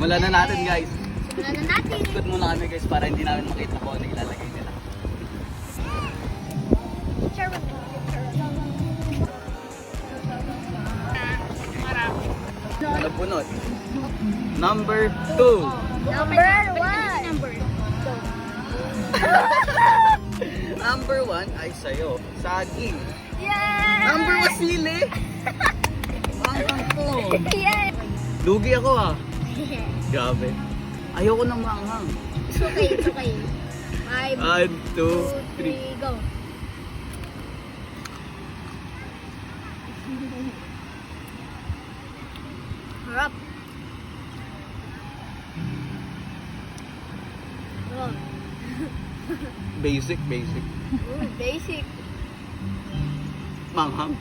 Simulan na natin guys. Simulan na natin. Ikot muna kami guys para hindi namin makita kung ano ilalagay nila. Ano bunot? Number 2. Number 1. Number 1 ay sa'yo. Saging. Yay! Number 1 sili. Ang to. Yay! Lugi ako ah. Grabe. Ayoko nang maanghang. It's okay, it's okay. 5, 1, 2, 3. 3, go. Harap. Go. Basic. Basic. Manghang.